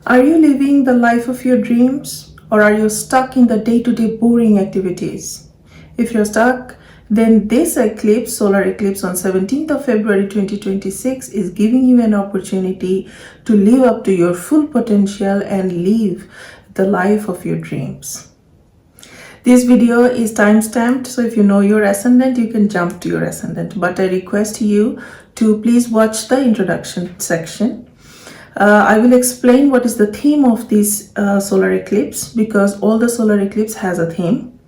Are you living the life of your dreams, or are you stuck in the day-to-day boring activities? If you're stuck, then this eclipse, solar eclipse on 17th of February 2026 is giving you an opportunity to live up to your full potential and live the life of your dreams. This video is time-stamped, so if you know your ascendant, you can jump to your ascendant. But I request you to please watch the introduction section. I will explain what is the theme of this solar eclipse, because all the solar eclipse has a theme.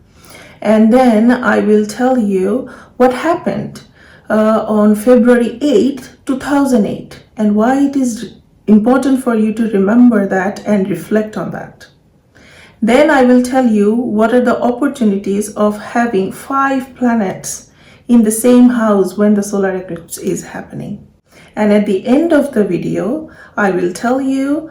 And then I will tell you what happened on February 8th, 2008, and why it is important for you to remember that and reflect on that. Then I will tell you what are the opportunities of having 5 planets in the same house when the solar eclipse is happening. And at the end of the video, I will tell you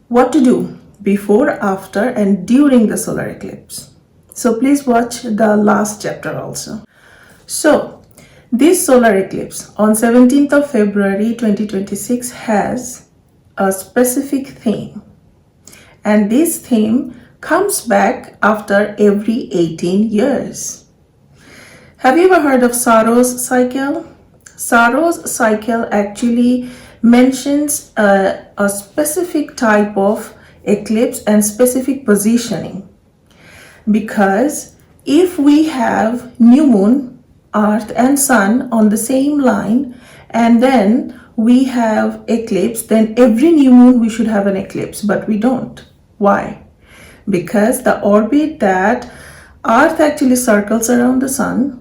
what to do before, after, and during the solar eclipse. So please watch the last chapter also. So this solar eclipse on 17th of February 2026 has a specific theme. And this theme comes back after every 18 years. Have you ever heard of Saros cycle? Saros cycle actually mentions a specific type of eclipse and specific positioning. Because if we have new moon, earth and sun on the same line, and then we have eclipse, then every new moon we should have an eclipse, but we don't. Why? Because the orbit that earth actually circles around the sun,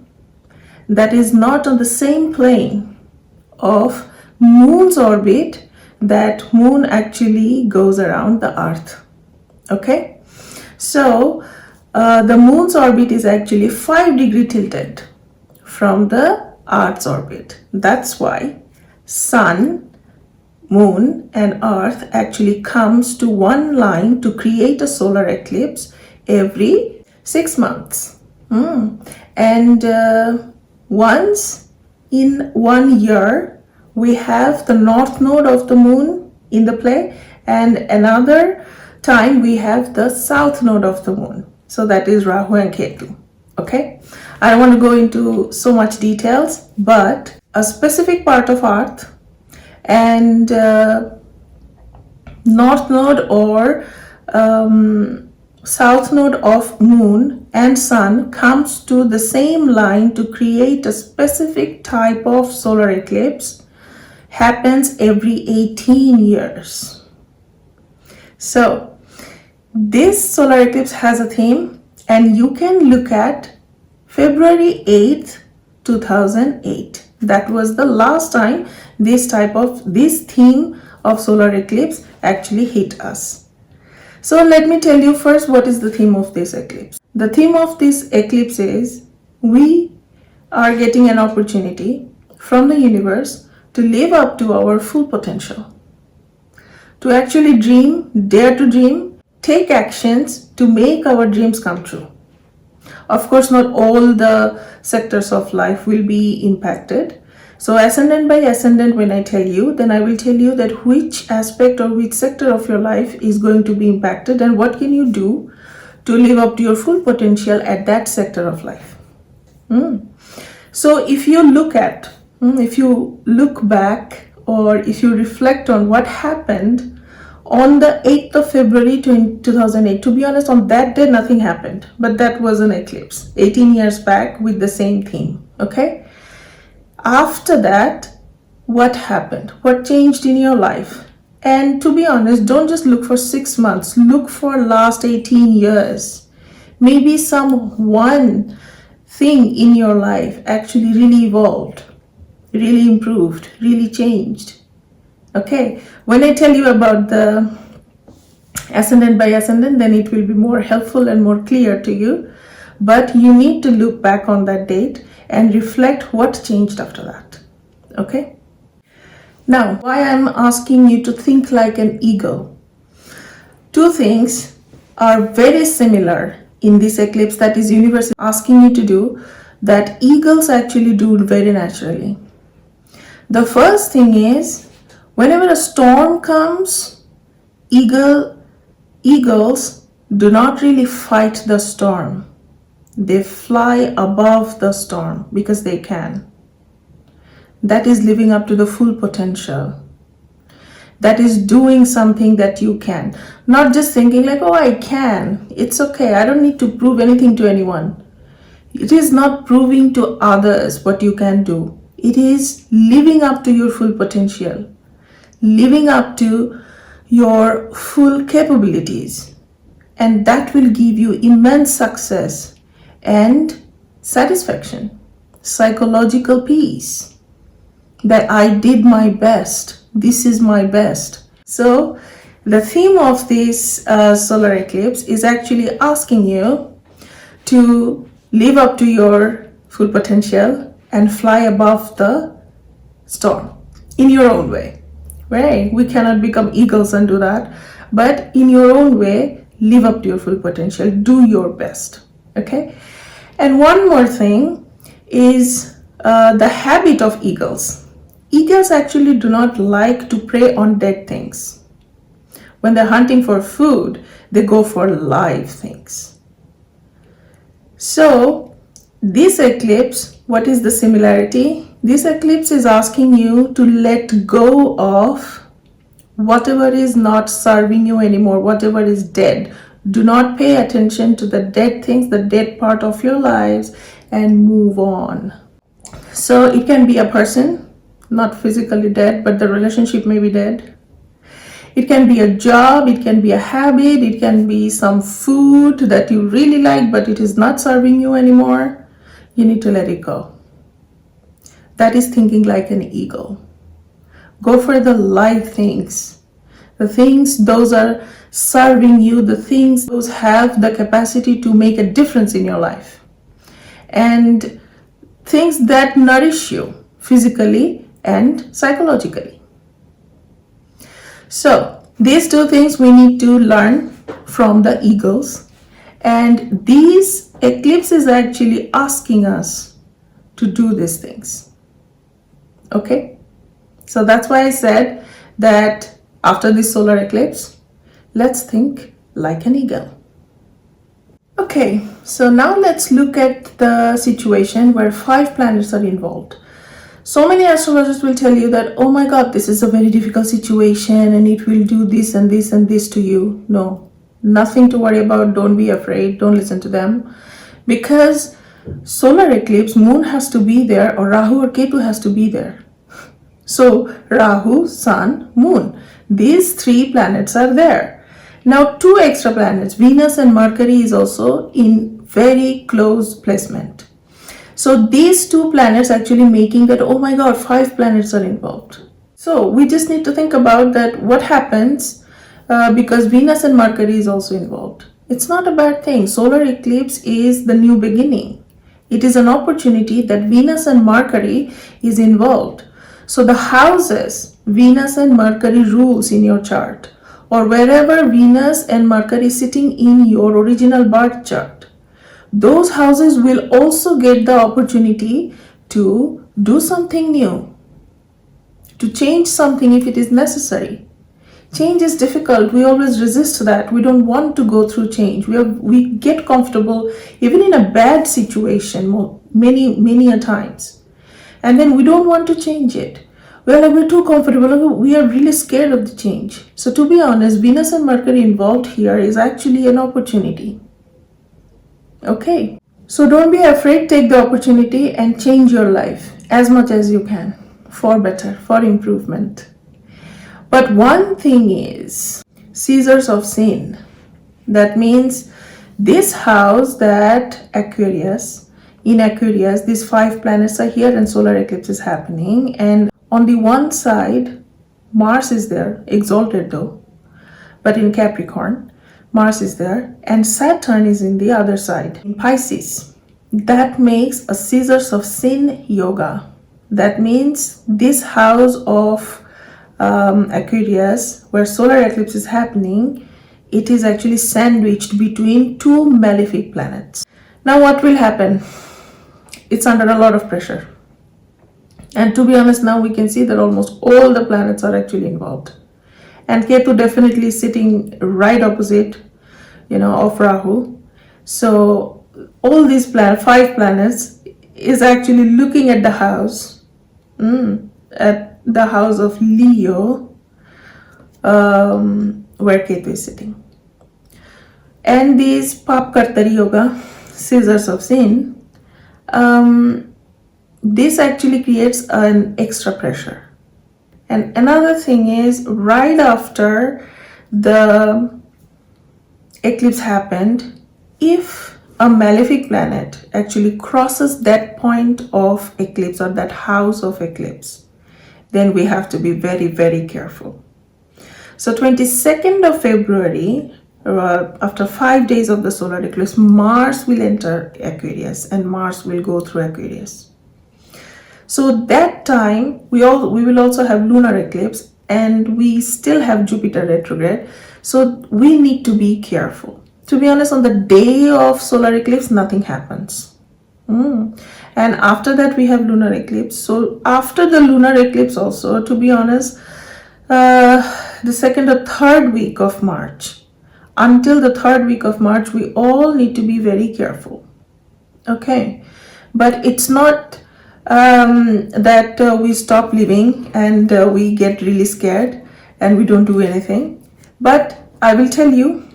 that is not on the same plane of moon's orbit that moon actually goes around the earth. Okay, so the moon's orbit is actually 5 degrees tilted from the earth's orbit. That's why sun, moon and earth actually comes to one line to create a solar eclipse every 6 months. And once in 1 year, we have the north node of the moon in the play, and another time we have the south node of the moon. So that is Rahu and Ketu. Okay, I don't want to go into so much details, but a specific part of earth and north node or south node of moon and sun comes to the same line to create a specific type of solar eclipse, happens every 18 years. So this solar eclipse has a theme, and you can look at February 8th, 2008. That was the last time this theme of solar eclipse actually hit us. So let me tell you first what is the theme of this eclipse. The theme of this eclipse is we are getting an opportunity from the universe to live up to our full potential. To actually dream, dare to dream, take actions to make our dreams come true. Of course, not all the sectors of life will be impacted. So ascendant by ascendant, when I tell you, then I will tell you that which aspect or which sector of your life is going to be impacted and what can you do to live up to your full potential at that sector of life. So if you look back or if you reflect on what happened on the 8th of February 2008, to be honest, on that day nothing happened, but that was an eclipse 18 years back with the same theme. Okay, after that, what happened? What changed in your life? And to be honest, don't just look for 6 months, look for last 18 years. Maybe some one thing in your life actually really evolved, really improved, really changed. Okay, when I tell you about the ascendant by ascendant, then it will be more helpful and more clear to you. But you need to look back on that date and reflect what changed after that. Okay? Now, why I'm asking you to think like an eagle. 2 things are very similar in this eclipse that is universe asking you to do that eagles actually do very naturally. The first thing is, whenever a storm comes, Eagles do not really fight the storm. They fly above the storm because they can. That is living up to the full potential. That is doing something that you can. Not just thinking like, oh, I can. It's okay. I don't need to prove anything to anyone. It is not proving to others what you can do. It is living up to your full potential. Living up to your full capabilities. And that will give you immense success and satisfaction, psychological peace, that I did my best, this is my best. So the theme of this solar eclipse is actually asking you to live up to your full potential and fly above the storm in your own way, right? We cannot become eagles and do that, but in your own way, live up to your full potential, do your best. Okay, and one more thing is the habit of eagles. Eagles actually do not like to prey on dead things. When they're hunting for food, they go for live things. So this eclipse, what is the similarity? This eclipse is asking you to let go of whatever is not serving you anymore, whatever is dead. Do not pay attention to the dead things, the dead part of your lives, and move on. So it can be a person, not physically dead, but the relationship may be dead. It can be a job, it can be a habit, it can be some food that you really like, but it is not serving you anymore. You need to let it go. That is thinking like an eagle. Go for the live things. The things, those are serving you, the things, those have the capacity to make a difference in your life. And things that nourish you physically and psychologically. So these two things we need to learn from the eagles. And these eclipse is actually asking us to do these things. Okay? So that's why I said that after this solar eclipse, let's think like an eagle. Okay, so now let's look at the situation where 5 planets are involved. So many astrologers will tell you that, oh my God, this is a very difficult situation and it will do this and this and this to you. No, nothing to worry about. Don't be afraid. Don't listen to them. Because solar eclipse, moon has to be there, or Rahu or Ketu has to be there. So Rahu, Sun, Moon, these 3 planets are there. Now 2 extra planets, Venus and Mercury, is also in very close placement. So these 2 planets actually making that, oh my God, 5 planets are involved. So we just need to think about that, what happens because Venus and Mercury is also involved. It's not a bad thing. Solar eclipse is the new beginning. It is an opportunity that Venus and Mercury is involved. So the houses Venus and Mercury rules in your chart, or wherever Venus and Mercury is sitting in your original birth chart, those houses will also get the opportunity to do something new, to change something if it is necessary. Change is difficult. We always resist that. We don't want to go through change. We get comfortable even in a bad situation many a times. And then we don't want to change it. We're too comfortable. We are really scared of the change. So to be honest, Venus and Mercury involved here is actually an opportunity. Okay. So don't be afraid. Take the opportunity and change your life as much as you can for better, for improvement. But one thing is, Caesars of sin. That means this house, that Aquarius, in Aquarius, these 5 planets are here and solar eclipse is happening. And on the one side, Mars is there, exalted though. But in Capricorn, Mars is there and Saturn is in the other side, in Pisces. That makes a Caesars of sin yoga. That means this house of Aquarius, where solar eclipse is happening, it is actually sandwiched between 2 malefic planets. Now what will happen? It's under a lot of pressure. And to be honest, now we can see that almost all the planets are actually involved. And Ketu definitely sitting right opposite, of Rahu. So all these 5 planets is actually looking at the house, at the house of Leo, where Ketu is sitting. And these Pap Kartari Yoga, scissors of sin, this actually creates an extra pressure. And another thing is, right after the eclipse happened, if a malefic planet actually crosses that point of eclipse or that house of eclipse, then we have to be very, very careful. So 22nd of February, after 5 days of the solar eclipse, Mars will enter Aquarius and Mars will go through Aquarius. So that time we will also have lunar eclipse, and we still have Jupiter retrograde. So we need to be careful. To be honest, on the day of solar eclipse, nothing happens. And after that we have lunar eclipse. So after the lunar eclipse also, to be honest, the second or third week of March, until the third week of March, we all need to be very careful. Okay, but it's not that we stop living and we get really scared and we don't do anything. But I will tell you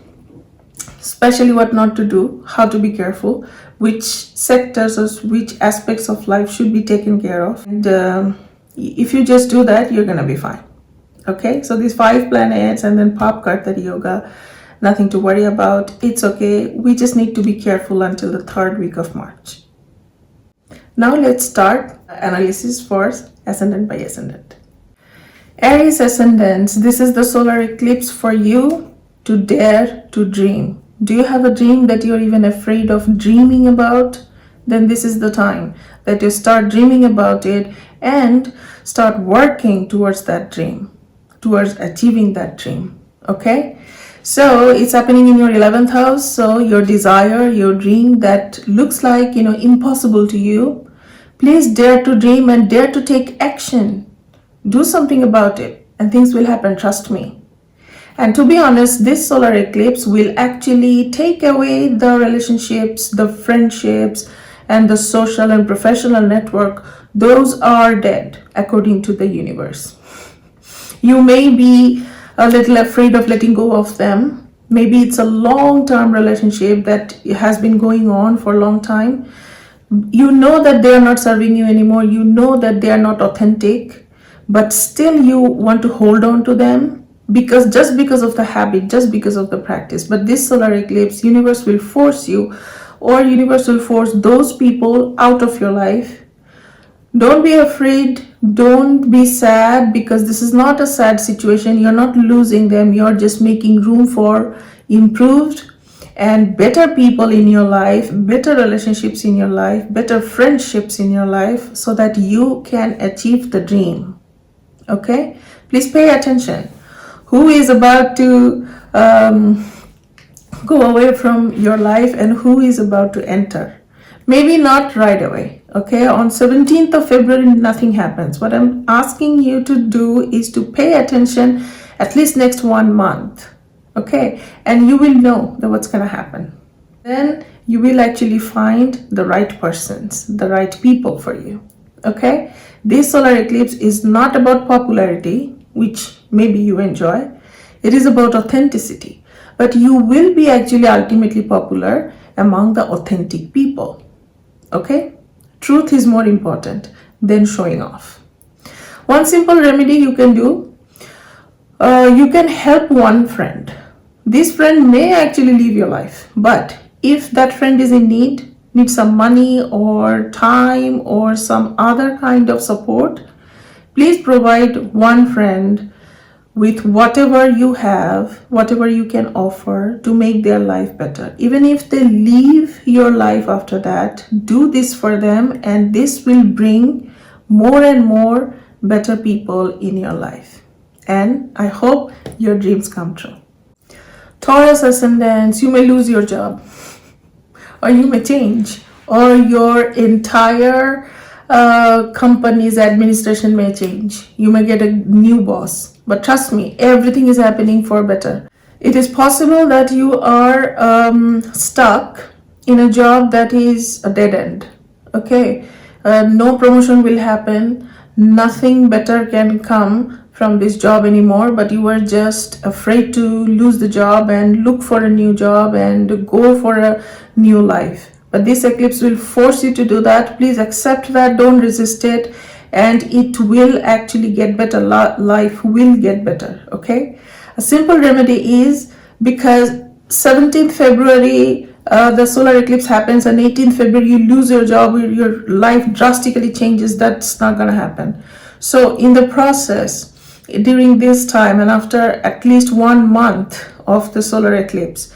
especially what not to do, how to be careful, which sectors or which aspects of life should be taken care of. And if you just do that, you're gonna be fine. Okay, so these 5 planets and then Pap Kartari Yoga, nothing to worry about. It's okay. We just need to be careful until the third week of March. Now let's start analysis for ascendant by ascendant. Aries ascendant, this is the solar eclipse for you to dare to dream. Do you have a dream that you're even afraid of dreaming about? Then this is the time that you start dreaming about it and start working towards that dream, towards achieving that dream. Okay? So it's happening in your 11th house. So your desire, your dream that looks like, impossible to you, please dare to dream and dare to take action. Do something about it and things will happen, trust me. And to be honest, this solar eclipse will actually take away the relationships, the friendships, and the social and professional network. Those are dead according to the universe. You may be a little afraid of letting go of them. Maybe it's a long-term relationship that has been going on for a long time. You know that they are not serving you anymore. You know that they are not authentic, but still you want to hold on to them just because of the habit, just because of the practice. But this solar eclipse, universe will force you, or universe will force those people out of your life. Don't be afraid. Don't be sad, because this is not a sad situation. You're not losing them. You're just making room for improved and better people in your life, better relationships in your life, better friendships in your life, so that you can achieve the dream. Okay? Please pay attention. Who is about to go away from your life and who is about to enter? Maybe not right away. Okay? On 17th of February, nothing happens. What I'm asking you to do is to pay attention at least next 1 month. Okay, and you will know that what's going to happen. Then you will actually find the right persons, the right people for you. Okay, this solar eclipse is not about popularity, which maybe you enjoy. It is about authenticity. But you will be actually ultimately popular among the authentic people. Okay, truth is more important than showing off. One simple remedy you can do, you can help one friend. This friend may actually leave your life, but if that friend is in need, needs some money or time or some other kind of support, please provide one friend with whatever you have, whatever you can offer to make their life better. Even if they leave your life after that, do this for them, and this will bring more and more better people in your life. And I hope your dreams come true. Taurus ascendants, you may lose your job, or you may change, or your entire company's administration may change. You may get a new boss. But trust me, everything is happening for better. It is possible that you are stuck in a job that is a dead end. Okay, no promotion will happen, nothing better can come from this job anymore, but you are just afraid to lose the job and look for a new job and go for a new life. But this eclipse will force you to do that. Please accept that, don't resist it, and it will actually get better. Life will get better. Okay, a simple remedy is, because 17th February the solar eclipse happens and 18th February you lose your job, your life drastically changes. That's not gonna happen. So in the process, during this time and after at least 1 month of the solar eclipse,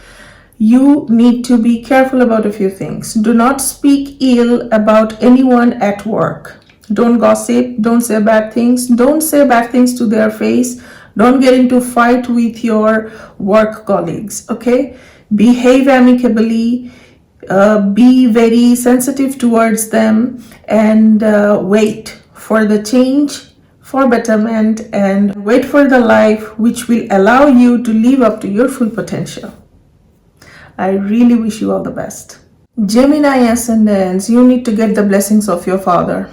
you need to be careful about a few things. Do not speak ill about anyone at work. Don't gossip, don't say bad things, don't say bad things to their face, don't get into fight with your work colleagues, okay? Behave amicably, be very sensitive towards them, and wait for the change, for betterment, and wait for the life which will allow you to live up to your full potential. I really wish you all the best. Gemini ascendants, you need to get the blessings of your father,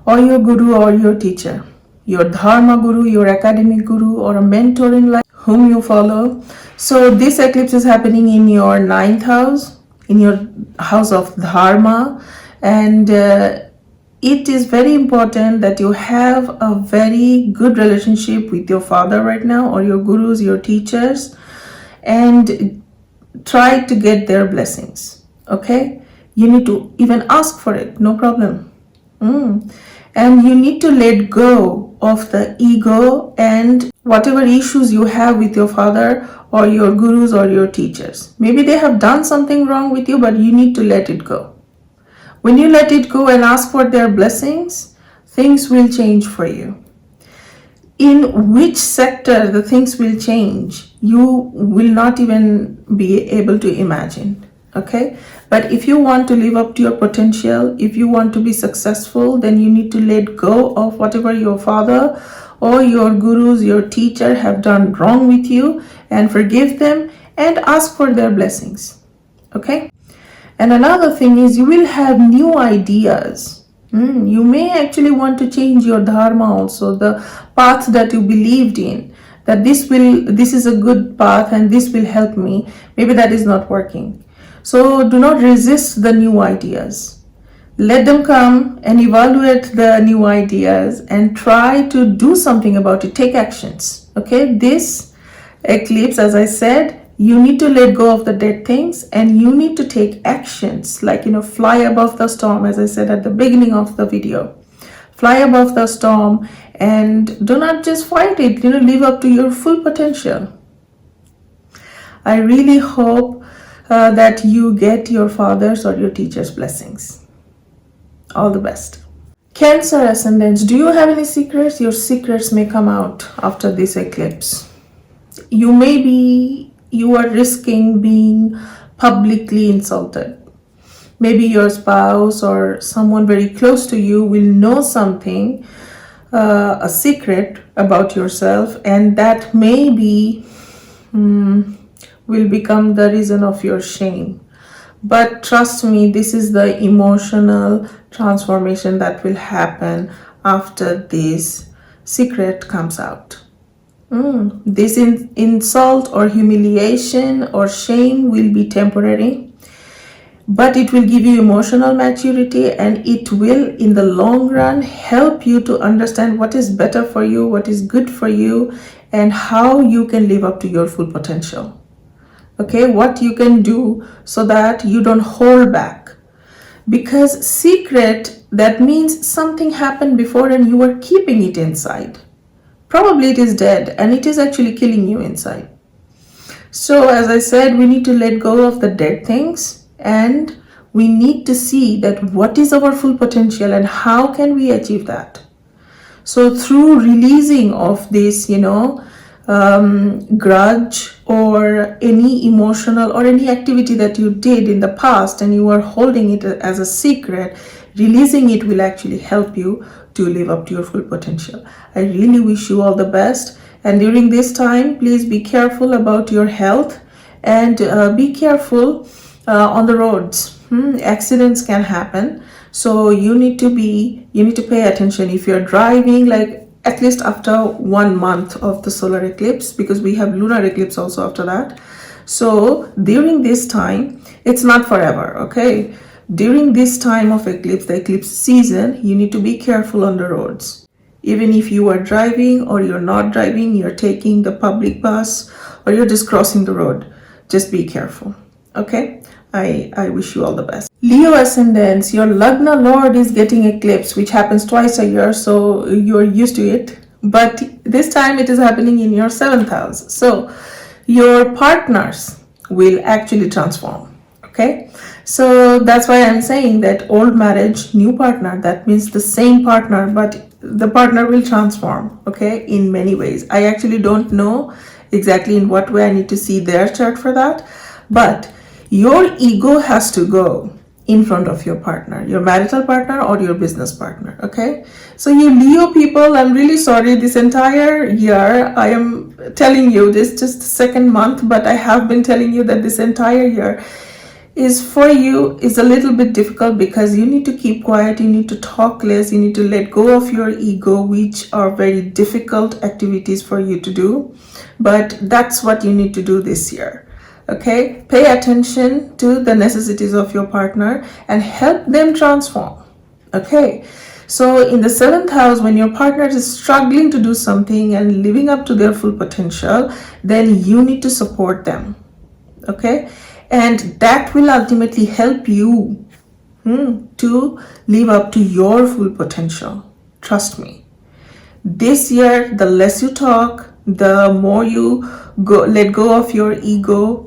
or your guru, or your teacher, your dharma guru, your academic guru, or a mentor in life whom you follow. So this eclipse is happening in your 9th house, in your house of dharma, and it is very important that you have a very good relationship with your father right now, or your gurus, your teachers, and try to get their blessings. Okay, you need to even ask for it, no problem. And you need to let go of the ego and whatever issues you have with your father or your gurus or your teachers. Maybe they have done something wrong with you, but you need to let it go. When you let it go and ask for their blessings, things will change for you. In which sector the things will change, you will not even be able to imagine. Okay, but if you want to live up to your potential, if you want to be successful, then you need to let go of whatever your father or your gurus, your teacher have done wrong with you, and forgive them and ask for their blessings. Okay, and another thing is, you will have new ideas. You may actually want to change your dharma also, the path that you believed in, that this is a good path and this will help me. Maybe that is not working. So do not resist the new ideas. Let them come and evaluate the new ideas and try to do something about it. Take actions. Okay, this eclipse, as I said, you need to let go of the dead things and you need to take actions, like, fly above the storm, as I said at the beginning of the video. Fly above the storm and do not just fight it, live up to your full potential. I really hope that you get your father's or your teacher's blessings. All the best. Cancer ascendants, do you have any secrets? Your secrets may come out after this eclipse. You are risking being publicly insulted. Maybe your spouse or someone very close to you will know something, a secret about yourself, and that maybe will become the reason of your shame. But trust me, this is the emotional transformation that will happen after this secret comes out. This insult or humiliation or shame will be temporary, but it will give you emotional maturity, and it will in the long run help you to understand what is better for you, what is good for you, and how you can live up to your full potential. Okay, what you can do so that you don't hold back. Because secret, that means something happened before and you are keeping it inside. Probably it is dead and it is actually killing you inside. So as I said, we need to let go of the dead things and we need to see that what is our full potential and how can we achieve that. So through releasing of this, grudge or any emotional or any activity that you did in the past and you are holding it as a secret, releasing it will actually help you to live up to your full potential. I really wish you all the best. And during this time, please be careful about your health and be careful on the roads. Accidents can happen. So you need to pay attention if you're driving, like at least after 1 month of the solar eclipse, because we have lunar eclipse also after that. So during this time, it's not forever, okay? During this time of eclipse, the eclipse season, you need to be careful on the roads. Even if you are driving or you're not driving, you're taking the public bus or you're just crossing the road, just be careful, okay? I wish you all the best. Leo ascendants, your Lagna Lord is getting eclipse, which happens twice a year, so you're used to it. But this time it is happening in your 7th house. So your partners will actually transform, okay? So that's why I'm saying that old marriage, new partner, that means the same partner, but the partner will transform, okay, in many ways. I actually don't know exactly in what way. I need to see their chart for that. But your ego has to go in front of your partner, your marital partner or your business partner, okay? So you Leo people, I'm really sorry. This entire year, I am telling you this, just the second month, but I have been telling you that this entire year is for you is a little bit difficult because you need to keep quiet, you need to talk less, you need to let go of your ego, which are very difficult activities for you to do. But that's what you need to do this year. Okay, pay attention to the necessities of your partner and help them transform. Okay, so in the 7th house, when your partner is struggling to do something and living up to their full potential, then you need to support them. Okay, and that will ultimately help you to live up to your full potential. Trust me. This year, the less you talk, the more you let go of your ego,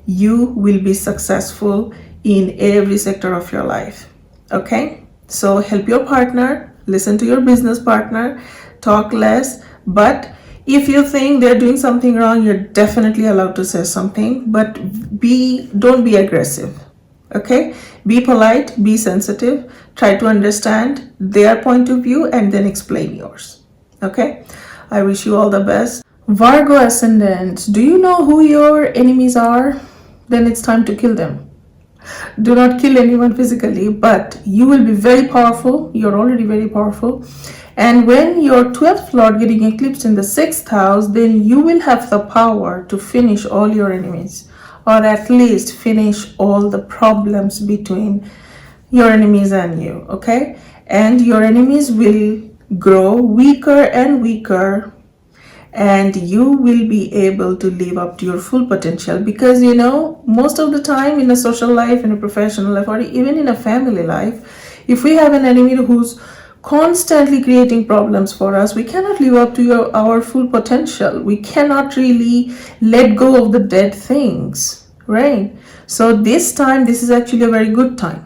you will be successful in every sector of your life. Okay, so help your partner, listen to your business partner, talk less. But if you think they're doing something wrong, you're definitely allowed to say something, but don't be aggressive. Okay, be polite, be sensitive, try to understand their point of view and then explain yours. Okay, I wish you all the best. Virgo ascendants, do you know who your enemies are? Then it's time to kill them. Do not kill anyone physically, but you will be very powerful. You're already very powerful. And when your 12th Lord getting eclipsed in the 6th house, then you will have the power to finish all your enemies, or at least finish all the problems between your enemies and you, okay? And your enemies will grow weaker and weaker, and you will be able to live up to your full potential, because you know, most of the time in a social life, in a professional life, or even in a family life, if we have an enemy who's constantly creating problems for us, we cannot live up to our full potential. We cannot really let go of the dead things, right? So this time, this is actually a very good time.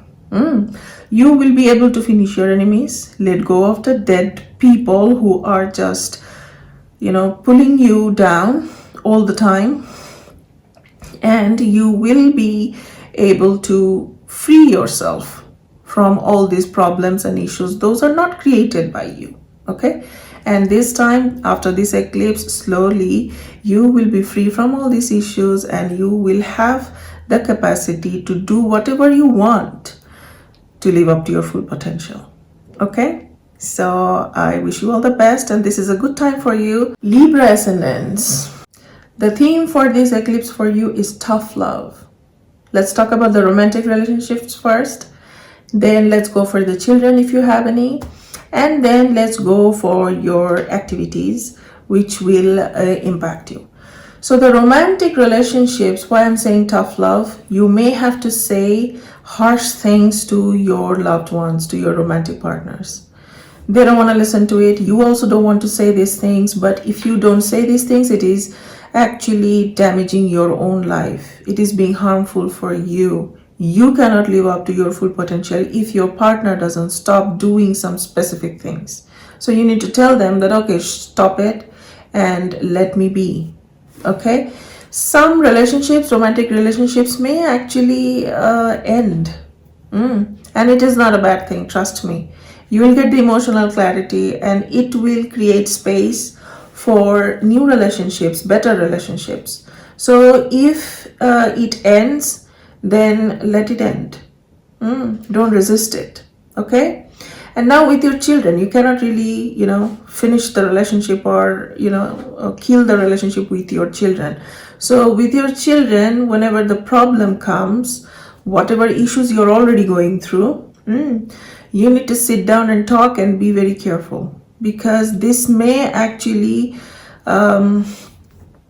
You will be able to finish your enemies, let go of the dead people who are just, pulling you down all the time, and you will be able to free yourself from all these problems and issues. Those are not created by you, okay? And this time, after this eclipse, slowly you will be free from all these issues, and you will have the capacity to do whatever you want to live up to your full potential, okay? So I wish you all the best, and this is a good time for you. Libra ascendants, the theme for this eclipse for you is tough love. Let's talk about the romantic relationships first, then let's go for the children if you have any, and then let's go for your activities which will impact you. So the romantic relationships, why I'm saying tough love, you may have to say harsh things to your loved ones, to your romantic partners. They don't want to listen to it. You also don't want to say these things, but if you don't say these things, it is actually damaging your own life. It is being harmful for you. You cannot live up to your full potential if your partner doesn't stop doing some specific things. So you need to tell them that, okay, stop it and let me be, okay? Some relationships, romantic relationships, may actually end. And it is not a bad thing, trust me. You will get the emotional clarity, and it will create space for new relationships, better relationships. So if it ends, then let it end. Don't resist it. Okay? And now with your children, you cannot really, finish the relationship or, kill the relationship with your children. So with your children, whenever the problem comes, whatever issues you're already going through, you need to sit down and talk and be very careful, because this may actually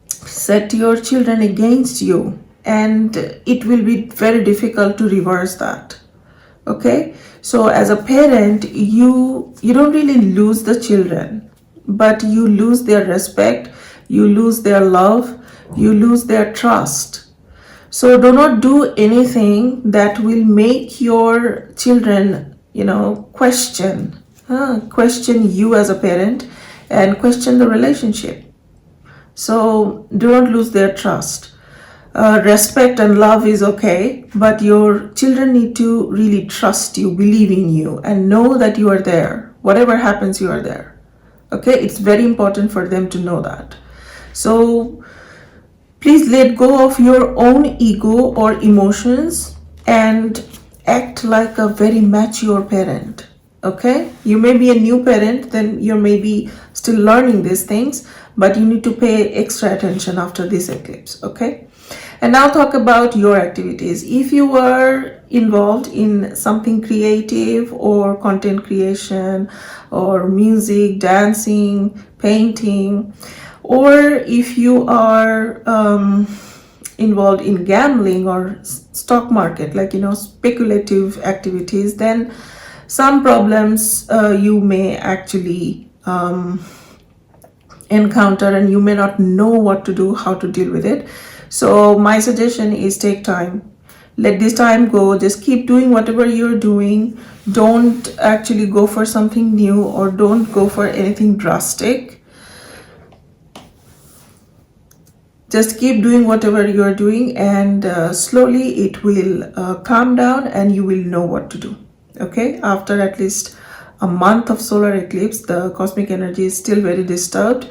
set your children against you, and it will be very difficult to reverse that. Okay, so as a parent, you don't really lose the children, but you lose their respect, you lose their love, you lose their trust. So do not do anything that will make your children, question you as a parent, and question the relationship. So do not lose their trust. Respect and love is okay, but your children need to really trust you, believe in you, and know that you are there. Whatever happens, you are there. Okay, it's very important for them to know that. So please let go of your own ego or emotions and act like a very mature parent. Okay, you may be a new parent, then you may be still learning these things, but you need to pay extra attention after this eclipse. Okay, and now talk about your activities. If you were involved in something creative or content creation or music, dancing, painting, or if you are involved in gambling or stock market, like speculative activities, then some problems you may actually encounter, and you may not know what to do, how to deal with it. So my suggestion is take time. Let this time go. Just keep doing whatever you're doing. Don't actually go for something new, or don't go for anything drastic. Just keep doing whatever you're doing, and slowly it will calm down, and you will know what to do. Okay, after at least a month of solar eclipse, the cosmic energy is still very disturbed.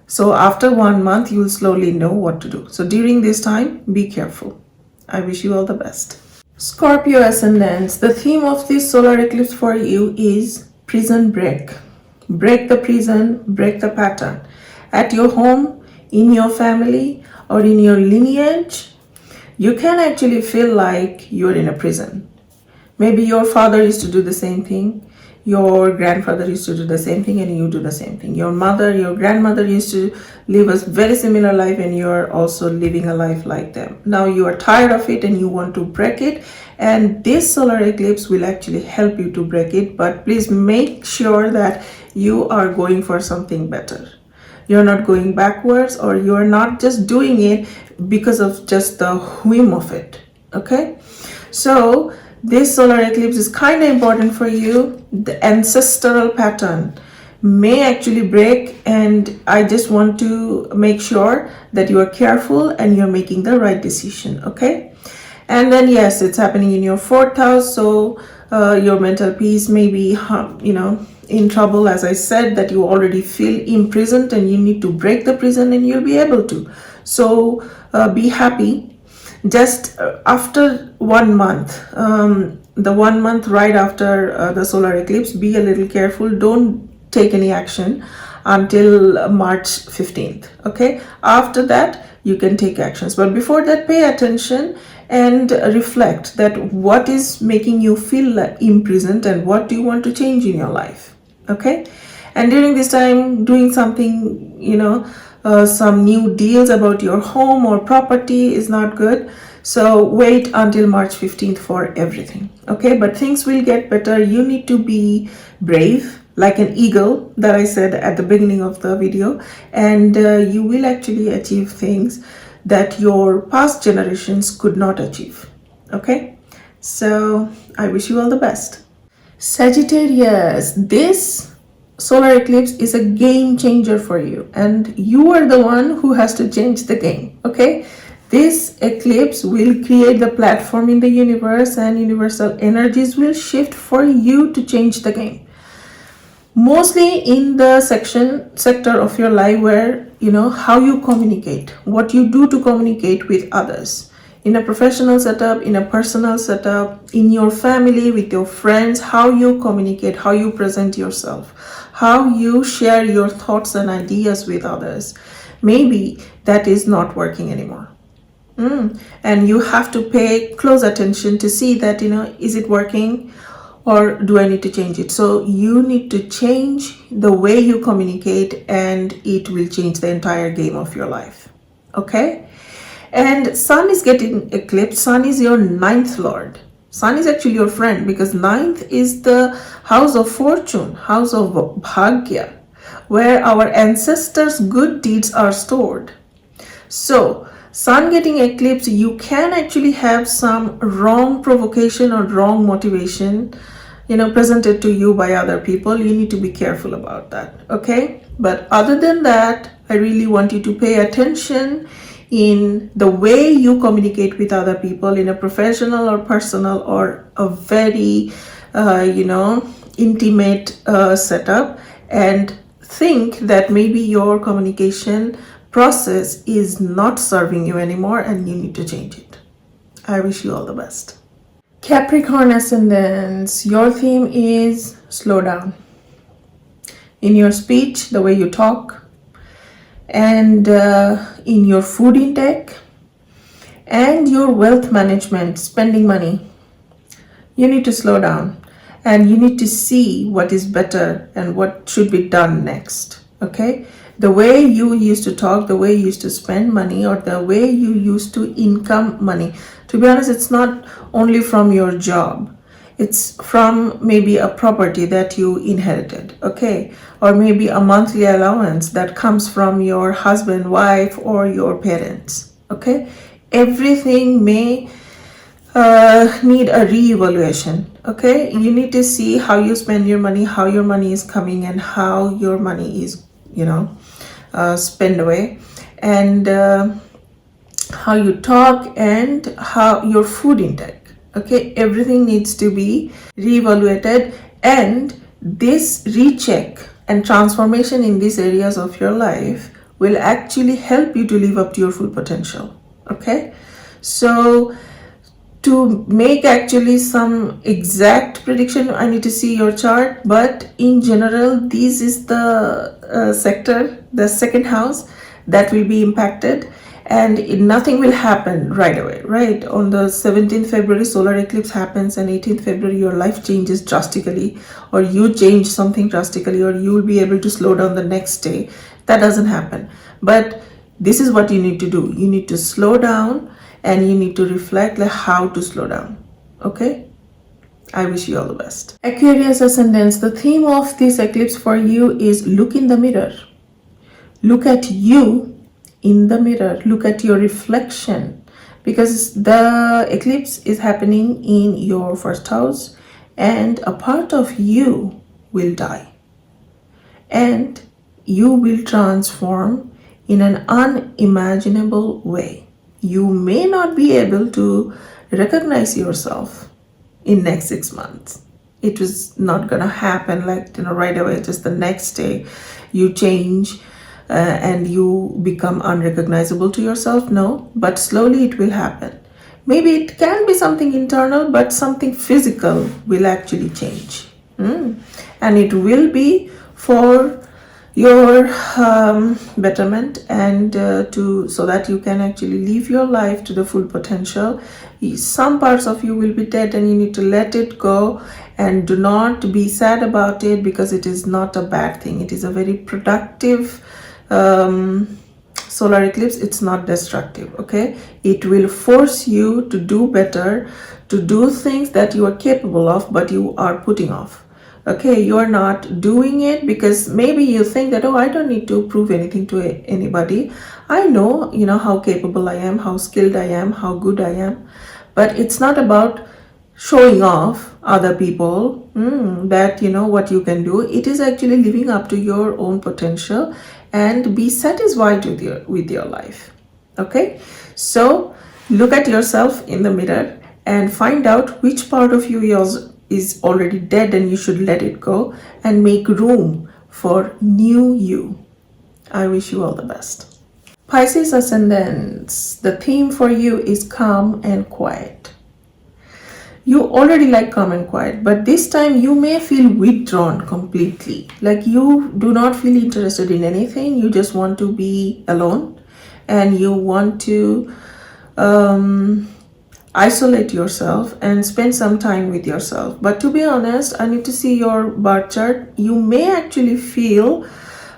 So after 1 month, you will slowly know what to do. So during this time, be careful. I wish you all the best. Scorpio ascendants, the theme of this solar eclipse for you is prison break. Break the prison, break the pattern. At your home, in your family, or in your lineage, you can actually feel like you're in a prison. Maybe your father used to do the same thing. Your grandfather used to do the same thing, and you do the same thing. Your mother, your grandmother used to live a very similar life, and you are also living a life like them. Now you are tired of it and you want to break it, and this solar eclipse will actually help you to break it. But please make sure that you are going for something better. You're not going backwards, or you're not just doing it because of just the whim of it. Okay, so this solar eclipse is kind of important for you. The ancestral pattern may actually break, and I just want to make sure that you are careful and you're making the right decision. Okay, and then yes, it's happening in your 4th house, so your mental peace may be in trouble. As I said, that you already feel imprisoned, and you need to break the prison, and you'll be able to. So be happy. Just after 1 month, the 1 month right after the solar eclipse, be a little careful. Don't take any action until March 15th. Okay, after that you can take actions, but before that, pay attention and reflect that what is making you feel imprisoned, and what do you want to change in your life. Okay, and during this time, doing something, some new deals about your home or property is not good. So wait until March 15th for everything. Okay, but things will get better. You need to be brave, like an eagle that I said at the beginning of the video, and you will actually achieve things that your past generations could not achieve. Okay, so I wish you all the best. Sagittarius, this solar eclipse is a game changer for you, and you are the one who has to change the game. Okay, this eclipse will create the platform in the universe, and universal energies will shift for you to change the game. mostly in the sector of your life where how you communicate, what you do to communicate with others, in a professional setup, in a personal setup, in your family, with your friends, how you communicate, how you present yourself, how you share your thoughts and ideas with others. Maybe that is not working anymore. And you have to pay close attention to see that, is it working, or do I need to change it? So you need to change the way you communicate, and it will change the entire game of your life. Okay? And Sun is getting eclipsed. Sun is your ninth lord. Sun is actually your friend, because ninth is the house of fortune, house of bhagya, where our ancestors' good deeds are stored. So Sun getting eclipse, you can actually have some wrong provocation or wrong motivation presented to you by other people. You need to be careful about that. Okay? But other than that, I really want you to pay attention in the way you communicate with other people, in a professional or personal or a very intimate setup, and think that maybe your communication process is not serving you anymore and you need to change it. I wish you all the best. Capricorn ascendants, your theme is slow down in your speech, the way you talk, and in your food intake, and your wealth management, spending money. You need to slow down, and you need to see what is better and what should be done next. Okay? The way you used to talk, the way you used to spend money, or the way you used to income money. To be honest, it's not only from your job. It's from maybe a property that you inherited, okay? Or maybe a monthly allowance that comes from your husband, wife, or your parents, okay? Everything may need a re-evaluation, okay? You need to see how you spend your money, how your money is coming, and how your money is, spent away, and how you talk, and how your food intake. Okay, everything needs to be reevaluated, and this recheck and transformation in these areas of your life will actually help you to live up to your full potential. Okay, so to make actually some exact prediction, I need to see your chart, but in general, this is the sector, the second house, that will be impacted. And nothing will happen right away, right? On the 17th February, solar eclipse happens, and 18th February, your life changes drastically, or you change something drastically, or you will be able to slow down the next day. That doesn't happen. But this is what you need to do. You need to slow down, and you need to reflect like how to slow down. Okay? I wish you all the best. Aquarius ascendants, the theme of this eclipse for you is look in the mirror. Look at you in the mirror. Look at your reflection, because the eclipse is happening in your first house, and a part of you will die, and you will transform in an unimaginable way. You may not be able to recognize yourself in next 6 months. It was not gonna happen like right away, just the next day you change and you become unrecognizable to yourself. No, but slowly it will happen. Maybe it can be something internal, but something physical will actually change. And it will be for your betterment, and so that you can actually live your life to the full potential. Some parts of you will be dead, and you need to let it go, and do not be sad about it, because it is not a bad thing. It is a very productive solar eclipse. It's not destructive. Okay, it will force you to do better, to do things that you are capable of, but you are putting off. Okay, you are not doing it because maybe you think that, oh, I don't need to prove anything to anybody. I know, how capable I am, how skilled I am, how good I am. But it's not about showing off other people that what you can do. It is actually living up to your own potential and be satisfied with your life. Okay, so look at yourself in the mirror and find out which part of you is already dead and you should let it go and make room for new you. I wish you all the best. Pisces ascendants, the theme for you is calm and quiet. You already like calm and quiet, but this time you may feel withdrawn completely. Like you do not feel interested in anything. You just want to be alone and you want to isolate yourself and spend some time with yourself. But to be honest, I need to see your birth chart. You may actually feel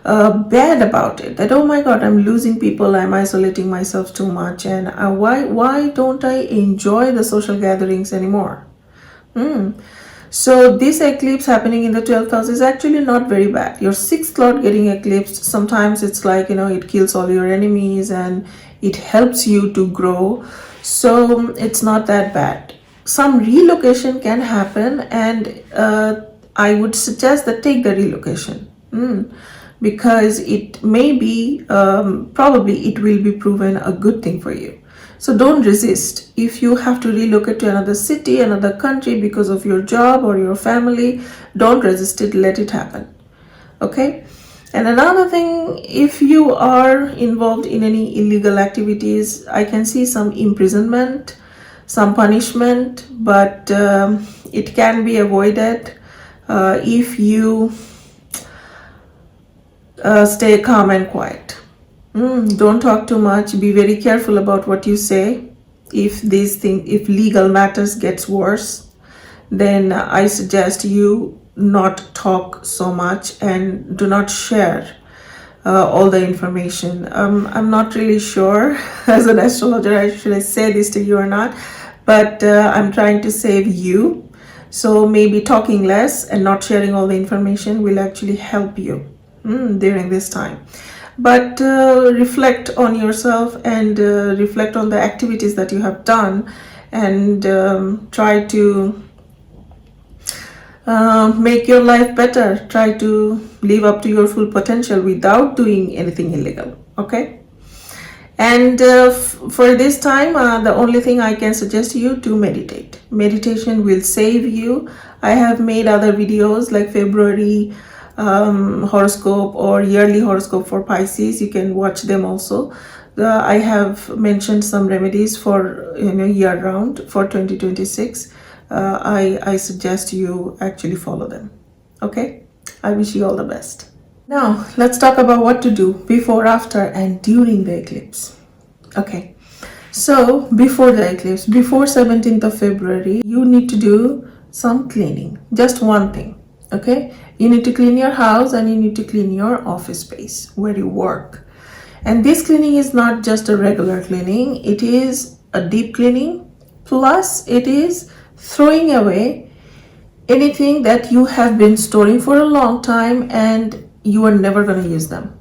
bad about it, that oh my god, I'm losing people, I'm isolating myself too much, and why don't I enjoy the social gatherings anymore? So this eclipse happening in the 12th house is actually not very bad. Your 6th lord getting eclipsed, sometimes it's like, it kills all your enemies and it helps you to grow. So it's not that bad. Some relocation can happen, and I would suggest that take the relocation. Because it may be, probably it will be proven a good thing for you. So don't resist. If you have to relocate to another city, another country because of your job or your family, don't resist it, let it happen. Okay? And another thing, if you are involved in any illegal activities, I can see some imprisonment, some punishment, but it can be avoided if you stay calm and quiet. Don't talk too much. Be very careful about what you say. If legal matters gets worse, then I suggest you not talk so much and do not share all the information. I'm not really sure as an astrologer, should I say this to you or not, but I'm trying to save you. So maybe talking less and not sharing all the information will actually help you during this time. But reflect on yourself and reflect on the activities that you have done, and try to make your life better. Try to live up to your full potential without doing anything illegal. Okay? And for this time, the only thing I can suggest you to meditate. Meditation will save you. I have made other videos like February horoscope or yearly horoscope for Pisces. You can watch them also. I have mentioned some remedies for year round for 2026. I suggest you actually follow them. Okay, I wish you all the best. Now let's talk about what to do before, after, and during the eclipse. Okay, so before the eclipse, before 17th of February, you need to do some cleaning. Just one thing. Okay, you need to clean your house and you need to clean your office space where you work. And this cleaning is not just a regular cleaning, it is a deep cleaning, plus it is throwing away anything that you have been storing for a long time and you are never going to use them.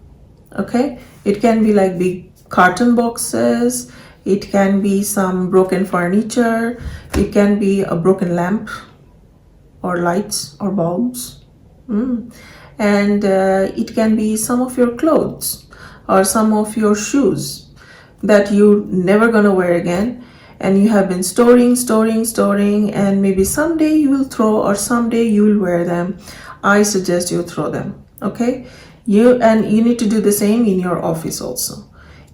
Okay, it can be like big carton boxes, it can be some broken furniture, it can be a broken lamp or lights or bulbs, and it can be some of your clothes or some of your shoes that you're never gonna wear again, and you have been storing, and maybe someday you will throw or someday you will wear them. I suggest you throw them. Okay, you need to do the same in your office also.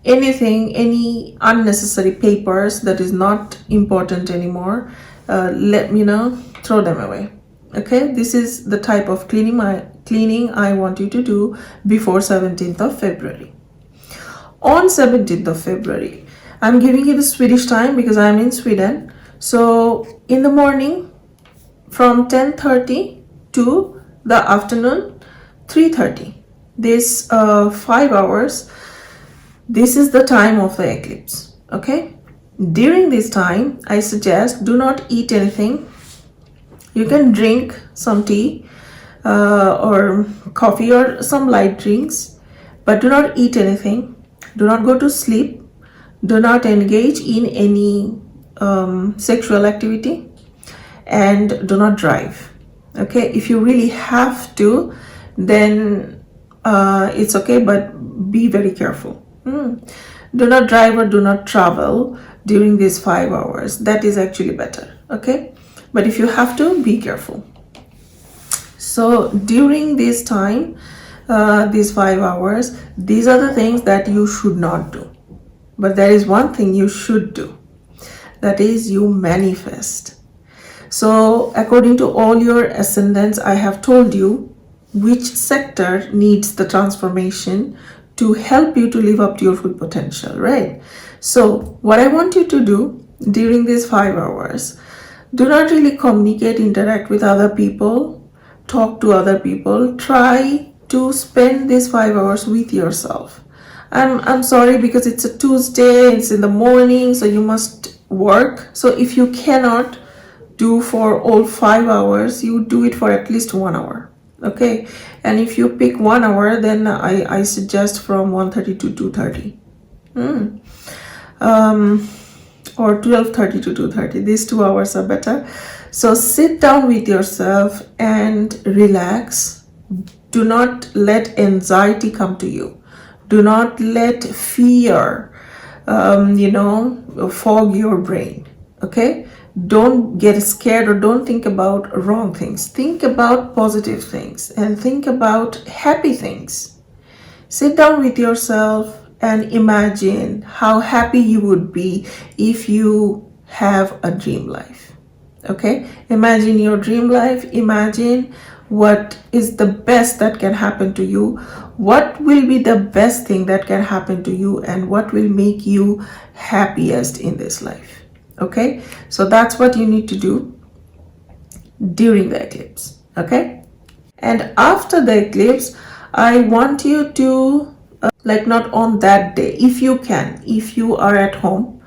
Any unnecessary papers that is not important anymore, let me know, throw them away. Okay, this is the type of cleaning I want you to do before 17th of February. On 17th of February, I'm giving you the Swedish time because I'm in Sweden. So in the morning from 10:30 to the afternoon 3:30, this 5 hours, this is the time of the eclipse. Okay, during this time I suggest do not eat anything. You can drink some tea or coffee or some light drinks, but do not eat anything. Do not go to sleep. Do not engage in any sexual activity, and do not drive. Okay, if you really have to, then it's okay, but be very careful. Do not drive or do not travel during these 5 hours. That is actually better. Okay, but if you have to, be careful. So during this time, these 5 hours, these are the things that you should not do. But there is one thing you should do, that is you manifest. So according to all your ascendants, I have told you which sector needs the transformation to help you to live up to your full potential, right? So what I want you to do during these 5 hours, do not really communicate, interact with other people, talk to other people. Try to spend these 5 hours with yourself. I'm sorry, because it's a Tuesday, it's in the morning, so you must work. So if you cannot do for all 5 hours, you do it for at least 1 hour, okay? And if you pick 1 hour, then I suggest from 1:30 to 2:30, or 12:30 to 2:30. These 2 hours are better. So sit down with yourself and relax. Do not let anxiety come to you. Do not let fear, fog your brain, okay? Don't get scared or don't think about wrong things. Think about positive things and think about happy things. Sit down with yourself and imagine how happy you would be if you have a dream life, okay? Imagine your dream life. Imagine what is the best that can happen to you, what will be the best thing that can happen to you, and what will make you happiest in this life, okay? So that's what you need to do during the eclipse, okay? And after the eclipse, I want you to not on that day, if you can, if you are at home,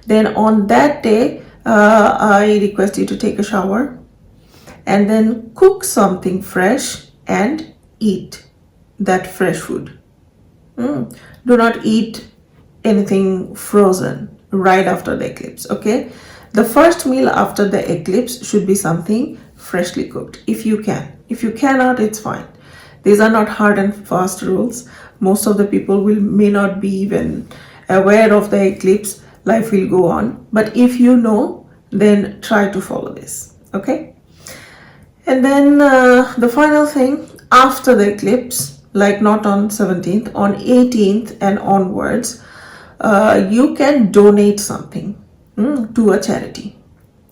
then on that day I request you to take a shower and then cook something fresh and eat that fresh food. Do not eat anything frozen right after the eclipse, okay? The first meal after the eclipse should be something freshly cooked, if you can. If you cannot, it's fine. These are not hard and fast rules. Most of the people may not be even aware of the eclipse. Life will go on. But if you know, then try to follow this, okay? And then the final thing, after the eclipse, not on 17th, on 18th and onwards, you can donate something to a charity.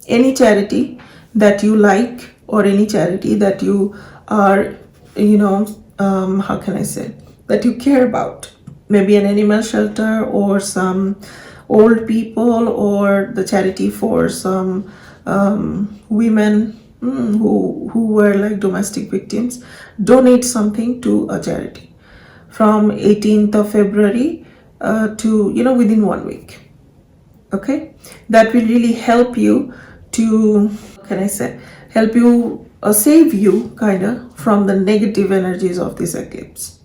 Any charity that you like, or any charity that you are, how can I say, that you care about. Maybe an animal shelter, or some old people, or the charity for some women who were like domestic victims. Donate something to a charity from 18th of February to within 1 week, okay? That will really help you to, help you save you kind of from the negative energies of this eclipse,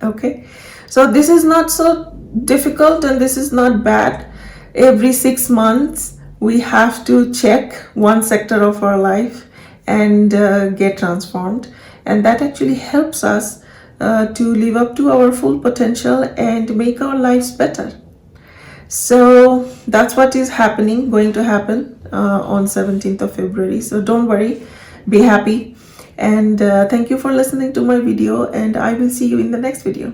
okay? So this is not so difficult and this is not bad. Every 6 months we have to check one sector of our life and get transformed, and that actually helps us to live up to our full potential and make our lives better. So that's what is going to happen on 17th of February. So don't worry, be happy, and thank you for listening to my video, and I will see you in the next video.